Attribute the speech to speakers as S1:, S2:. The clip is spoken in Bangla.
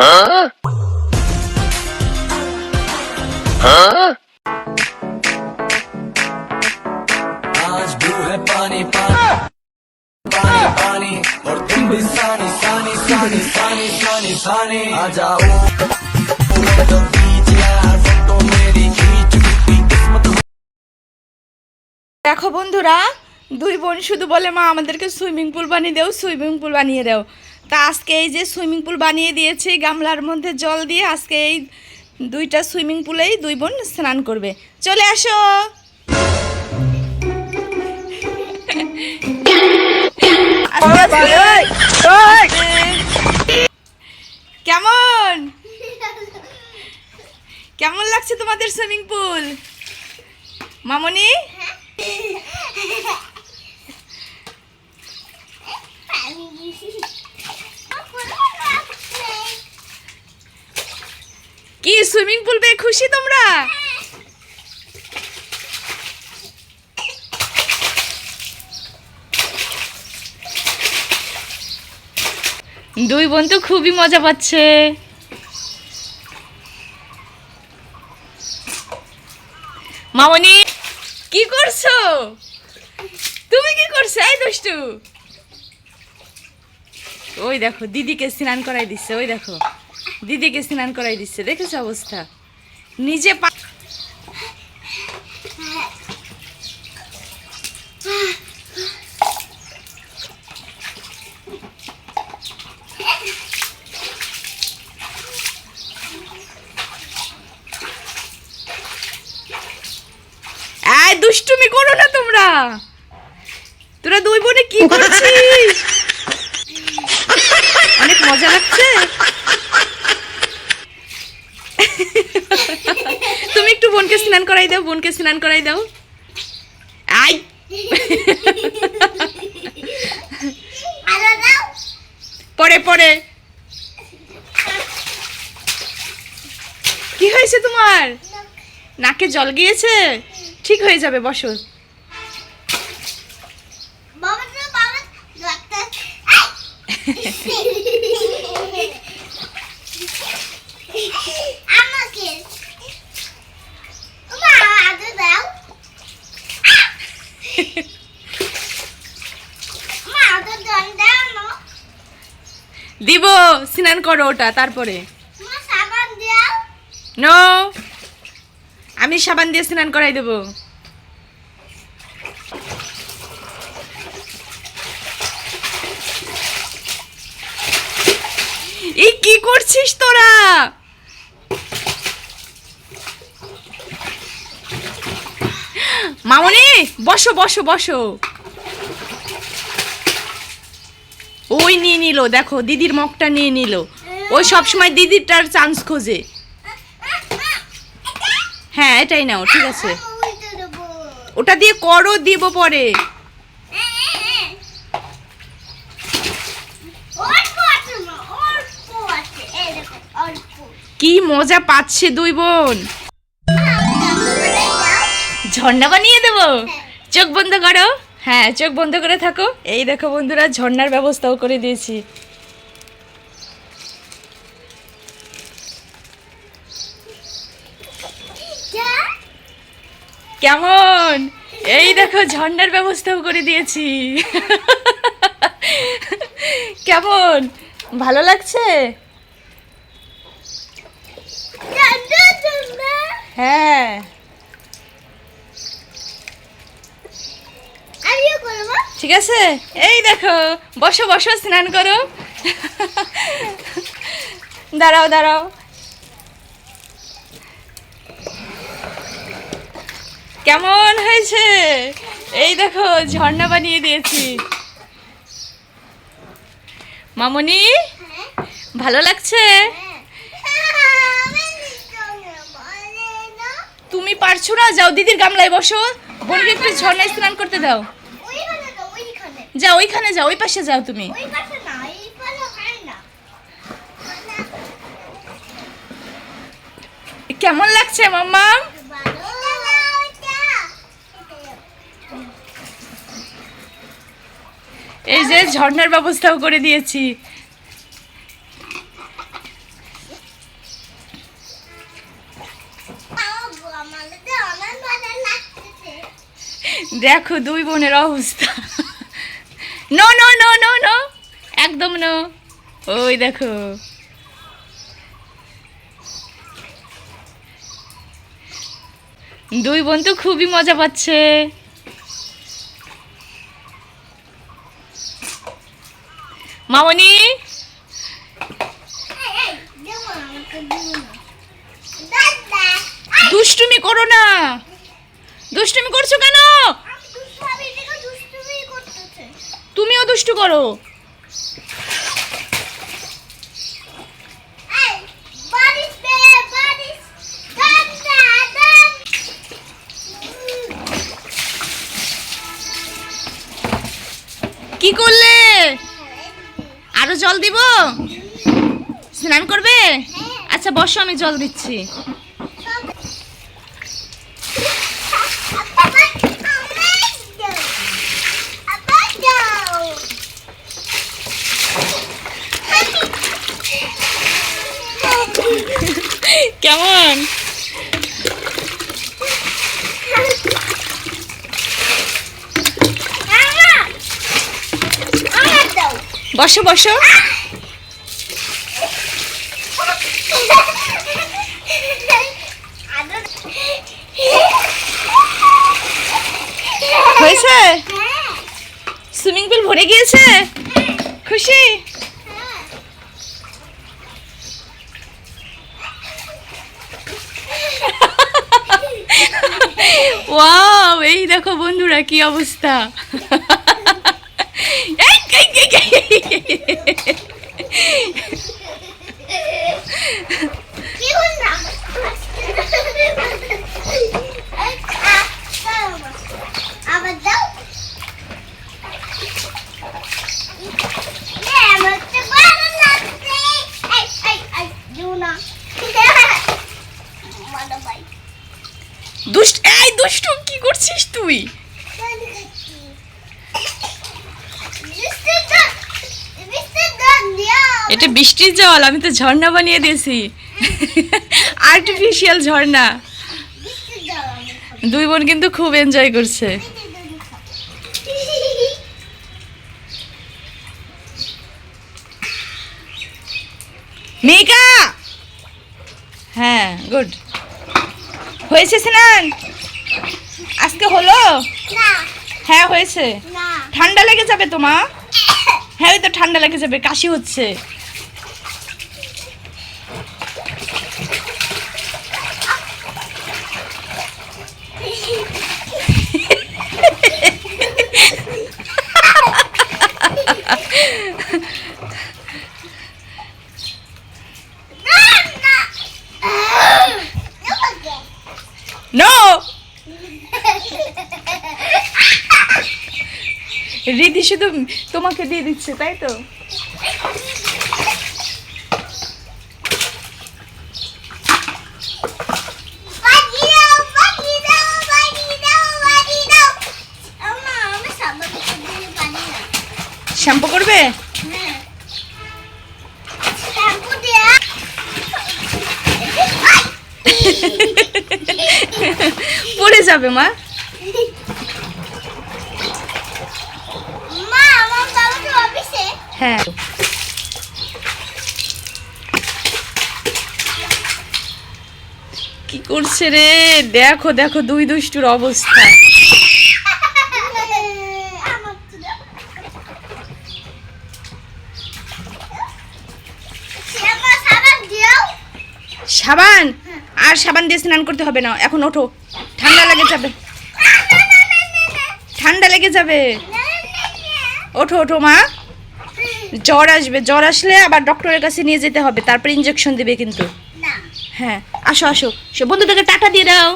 S1: आज ब्लू है पानी पानी पानी पानी और तुम भी सानी सानी सानी सानी सानी सानी आ जाओ तो बीच यार फोटो मेरी खींच की किस्मत।
S2: দেখো বন্ধুরা, দুই বোন শুধু বলে মা আমাদেরকে সুইমিং পুল বানিয়ে দাও, সুইমিং পুল বানিয়ে দাও। তা আজকে এই যে সুইমিং পুল বানিয়ে দিয়েছি গামলার মধ্যে জল দিয়ে, আজকে এই দুইটা সুইমিং পুলেই দুই বোন স্নান করবে। চলে আসো। কেমন কেমন লাগছে তোমাদের সুইমিং পুল মামনি? কি সুইমিং পুল পেয়ে খুশি তোমরা? দুই বোন তো খুবই মজা পাচ্ছে। মামনি কি করছো? তুমি কি করছো? এই দুষ্টু, ওই দেখো দিদিকে স্নান করাই দিচ্ছে, ওই দেখো দিদিকে স্নান করাই দিচ্ছে, দেখেছো অবস্থা? নিজে দুষ্টুমি করো না তোমরা। তোরা দুই বোনে কি করছিস? অনেক মজা লাগছে। তুমি একটু বোনকে স্নান করাই দাও, বোনকে স্নান করাই দাও। আই পরে পরে কি হয়েছে তোমার? নাকে জল গিয়েছে? ঠিক হয়ে যাবে, বসো। দিব, স্নান করো ওটা, তারপরে নো, আমি সাবান দিয়ে স্নান করাই দেবো। এই কি করছিস তোরা? মামনি বসো বসো বসো। ওই নিয়ে নিল, দেখো দিদির মগটা নিয়ে নিল। ওই সবসময় দিদিরটার চান্স খোঁজে। হ্যাঁ এটাই নাও, ঠিক আছে। ওটা দিয়ে করো, দিব পরে। কি মজা পাচ্ছে দুই বোন। ঝর্ণা বানিয়ে দেবো? চোখ বন্ধ করো। হ্যাঁ চোখ বন্ধ করে থাকো। এই দেখো বন্ধুরা, ঝর্ণার ব্যবস্থাও করে দিয়েছি। কেমন? এই দেখো ঝর্ণার ব্যবস্থাও করে দিয়েছি। কেমন ভালো লাগছে? হ্যাঁ ঠিক আছে। এই দেখো বসো বসো, স্নান করো। দাঁড়াও দাঁড়াও। কেমন হয়েছে? এই দেখো ঝর্ণা বানিয়ে দিয়েছি। মামনি ভালো লাগছে? তুমি পারছো না? যাও দিদির গামলায় বসো, বোনকে একটু ঝর্ণায় স্নান করতে দাও। যাও ওইখানে যাও, ওই পাশে যাও তুমি। কেমন লাগছে মাম্মা? এই যে ঝর্ণার ব্যবস্থাও করে দিয়েছি। দেখো দুই বোনের অবস্থা। No no no no no, একদম নো। ওই দেখো, দুই বোন তো খুবই মজা পাচ্ছে। মামনি, দুষ্টুমি করো না। দুষ্টুমি করছো কেন? তুমিও দুষ্টু করো। কি করলে? আরো জল দিব? স্নান করবে? আচ্ছা বসো, আমি জল দিচ্ছি। কেমন? বসো বসো। হয়েছে? সুইমিং পুল ভরে গিয়েছে? খুশি? ওয়াও, এই দেখো বন্ধুরা কি অবস্থা। দুষ্টু কি করছিস তুই? এটা বৃষ্টির জল, আমি তো ঝর্ণা বানিয়ে দিয়েছি। আর্টিফিশিয়াল ঝর্ণা। দুই বোন কিন্তু খুব এনজয় করছে। মেঘা, হ্যাঁ গুড। হয়েছে স্নান আজকে? হলো? হ্যাঁ হয়েছে। ঠান্ডা লেগে যাবে তো মা। হ্যাঁ ওই তো ঠান্ডা লেগে যাবে, কাশি হচ্ছে। নো, রিদি শুধু তোমাকে দিয়ে দিচ্ছে তাই তো? শ্যাম্পু করবে? পড়ে যাবে মা। হ্যাঁ কি করছে রে? দেখো দেখো দুই দুষ্টুর অবস্থা। সাবান? আর সাবান দিয়ে স্নান করতে হবে না, এখন ওঠো, ঠান্ডা লেগে যাবে। ঠান্ডা লেগে যাবে, ওঠো ওঠো মা। জ্বর আসবে, জ্বর আসলে আবার ডক্টরের কাছে নিয়ে যেতে হবে, তারপর ইঞ্জেকশন দিবে কিন্তু। হ্যাঁ আসো আসো, সে বন্ধুটাকে টাটা দিয়ে দাও।